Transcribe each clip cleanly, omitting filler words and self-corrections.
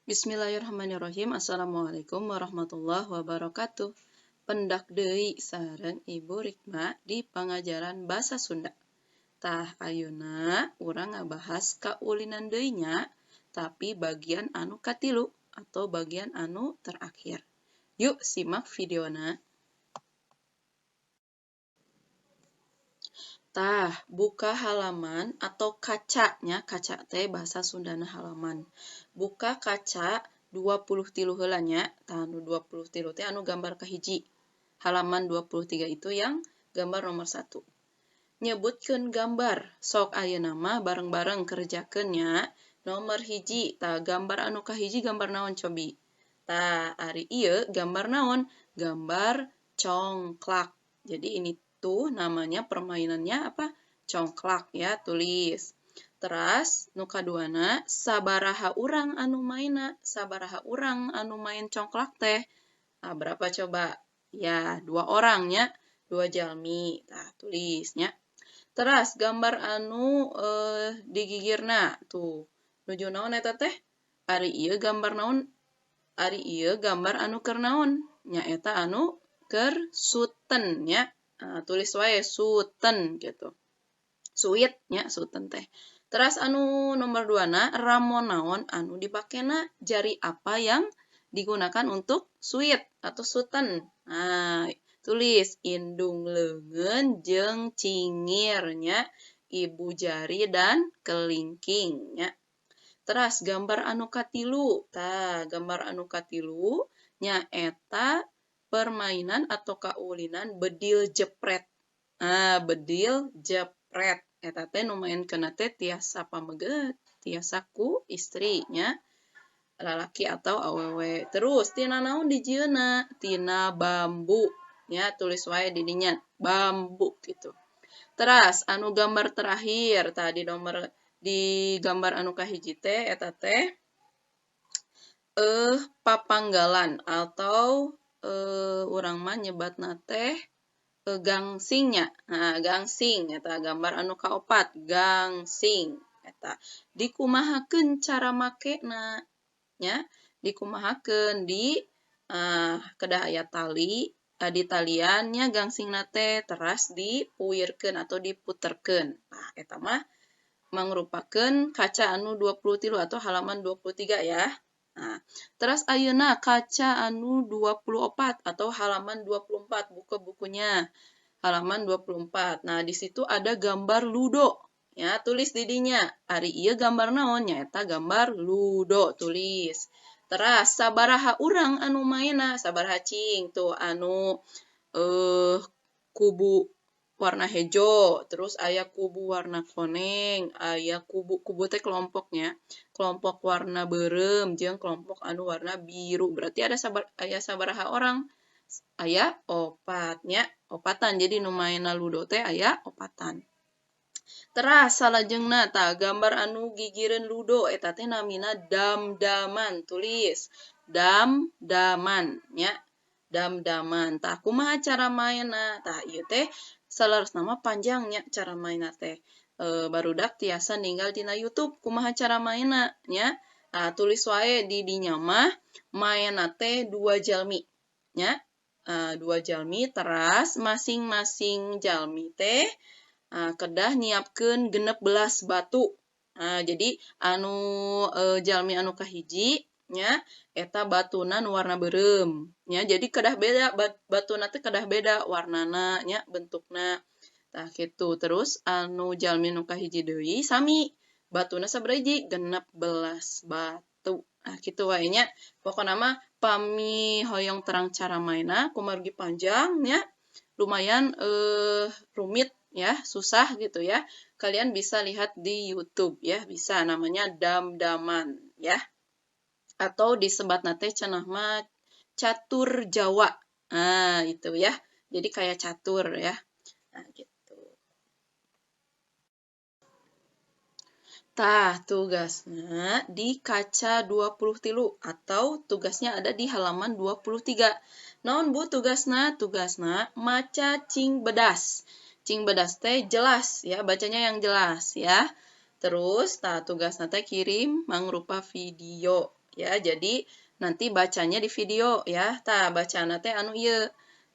Bismillahirrahmanirrahim. Assalamualaikum warahmatullahi wabarakatuh. Pendak deui sareng Ibu Rikma di pangajaran Basa Sunda. Tah ayeuna urang ngabahas kaulinan deui nya, tapi bagian anu katilu atau bagian anu terakhir. Yuk simak videona. Tah, buka halaman atau kacanya, kaca teh bahasa Sundana halaman. Buka kaca 23 heula nya, tah anu 23 teh anu gambar kahiji. Halaman 23 itu yang gambar nomor 1. Nyebutkeun gambar. Sok ayeuna mah bareng-bareng kerjakeun nya. Nomor hiji, tah gambar anu kahiji gambar naon cobi? Tah, ari ieu gambar naon? Gambar congklak. Jadi ini tuh namanya permainannya apa? Congklak ya, tulis. Teras nu kaduana, sabaraha urang anu maina? Sabaraha urang anu main congklak teh? Nah, berapa coba? Ya, 2 orang nya, 2 jalmi. Nah, tulisnya. Teras gambar anu digigirna tuh. Nuju naon eta teh? Ari ieu gambar naon? Ari ieu gambar anu keur naon? Nya eta anu keur suten nya. Nah, tulis wae suten gitu. Suit nya suten teh. Teras anu nomor 2 na ramon naon anu dipakena? Jari apa yang digunakan untuk suit atau suten? Nah, tulis indung leungeun jeung cingirnya, ibu jari dan kelingking nya. Teras gambar anu katilu. Tah, gambar anu katilu nya eta permainan atau kaulinan bedil jepret. Nah, bedil jepret. Eta teh nu maenkeun teh tiasa pameugeut, tiasa ku istrinya, lalaki atau awewe. Terus tina naon dijieuna? Tina bambu. Ya, tulis wae di dinya bambu gitu. Teras anu gambar terakhir tadi nomor di gambar anu kahiji teh eta teh papanggalan atau urang mah nyebatna teh gangsingnya. Nah, gangsing eta gambar anu kaopat, gangsing eta. Dikumahakeun cara makena nya? Dikumahakeun di kedah aya tali, di taliannya gangsingna teh teras dipuirkeun atau diputerkeun. Nah, eta mah mangrupakeun kaca anu 23 atau halaman 23 ya. Nah, teras ayeuna kaca anu 24 atau halaman 24, buka bukunya. Halaman 24. Nah, di situ ada gambar ludo. Ya, tulis di dinya. Ari ieu gambar naon? Nya eta gambar ludo, tulis. Teras sabaraha urang anu maena? Sabaraha cing tuh anu kubu warna hejo, terus aya kubu warna koneng, aya kubu teh kelompoknya, kelompok warna beureum jeung kelompok anu warna biru. Berarti aya sabaraha orang? Aya opatnya, opatan. Jadi nu maenna ludo teh aya opatan. Teras salajengna tah gambar anu gigireun ludo eta teh namina damdaman, tulis. Damdaman nya. Damdaman. Tah kumaha cara mainna? Tah ieu teh salaresna mah panjang nya cara mainna teh. Barudak tiasa ninggal dina YouTube kumaha cara mainna nya. Nah, tulis wae di dinya mah mainna teh 2 jalmi nya. 2 jalmi teras masing-masing jalmi teh kedah nyiapkeun 16 batu. Jadi anu jalmi anu kahiji nya eta batuna nu warna beureum nya. Jadi kedah beda batuna teh kedah beda warnana nya, bentukna. Tah kitu. Terus anu jalmi nu kahiji deui sami. Batuna sabaraha 16 batu. Nah, kitu wae nya. Pokona mah pami hoyong terang cara mainna kumargi panjang nya. Lumayan rumit ya, susah gitu ya. Kalian bisa lihat di YouTube ya, bisa namanya damdaman ya. Atau disebatna teh cenah mah catur Jawa. Nah, itu ya. Jadi kayak catur ya. Nah, gitu. Tah, tugasnya di kaca 23 atau tugasnya ada di halaman 23. Naon Bu tugasna? Tugasna maca cing bedas. Cing bedas teh jelas ya, bacanya yang jelas ya. Terus tah tugasna teh kirim mangrupa video Ya, jadi nanti bacanya di video ya. Tah, bacana teh anu ieu.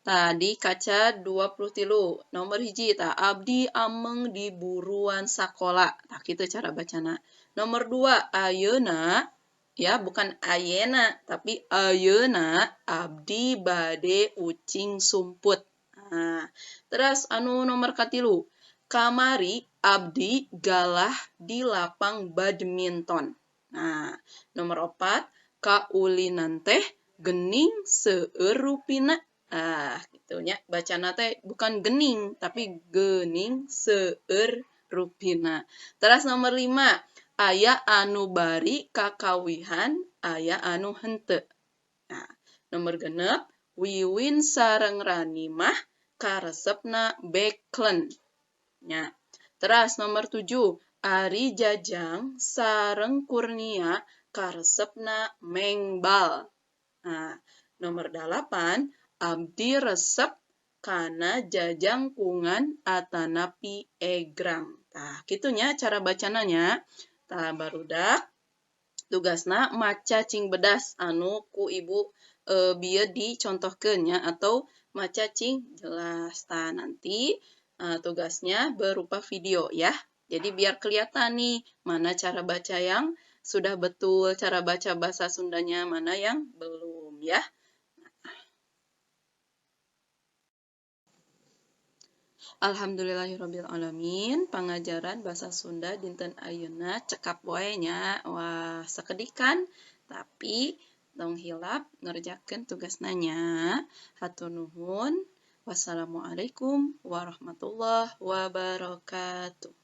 Tah, di kaca 23. Nomor hiji tah, abdi ameng di buruan sakola. Tah, kitu cara bacana. Nomor 2, ayeuna ya, bukan ayena, tapi ayeuna abdi bade ucing sumput. Nah, terus anu nomor katilu, kamari abdi galah di lapang badminton. Nah, nomor 4, kaulinan teh gening seueur rupina. Ah, gitunya. Bacana teh bukan gening, tapi gening seueur rupina. Terus nomor 5, aya anu bari kakawihan, aya anu henteu. Nah, nomor 6, Wiwin sareng Rani mah karesepna beklen. Ya. Terus nomor 7, Ari Jajang sareng Kurnia karesepna mengbal. Nah, nomor 8, abdi resep kana jajangkungan atanapi egrang. Nah, gitunya cara bacananya. Tah barudak tugasna maca cing bedas anu ku ibu bieu dicontohkeun nya atau maca cing jelas. Tah nanti tugasnya berupa video ya. Jadi biar kelihatan nih mana cara baca yang sudah betul, cara baca bahasa Sundanya mana yang belum ya. Alhamdulillahirrabbilalamin, pengajaran bahasa Sunda dinten ayeuna cekap wae nya. Wah, sakedikan tapi tong hilap ngerjakeun tugas nanya. Hatur nuhun. Wassalamualaikum warahmatullahi wabarakatuh.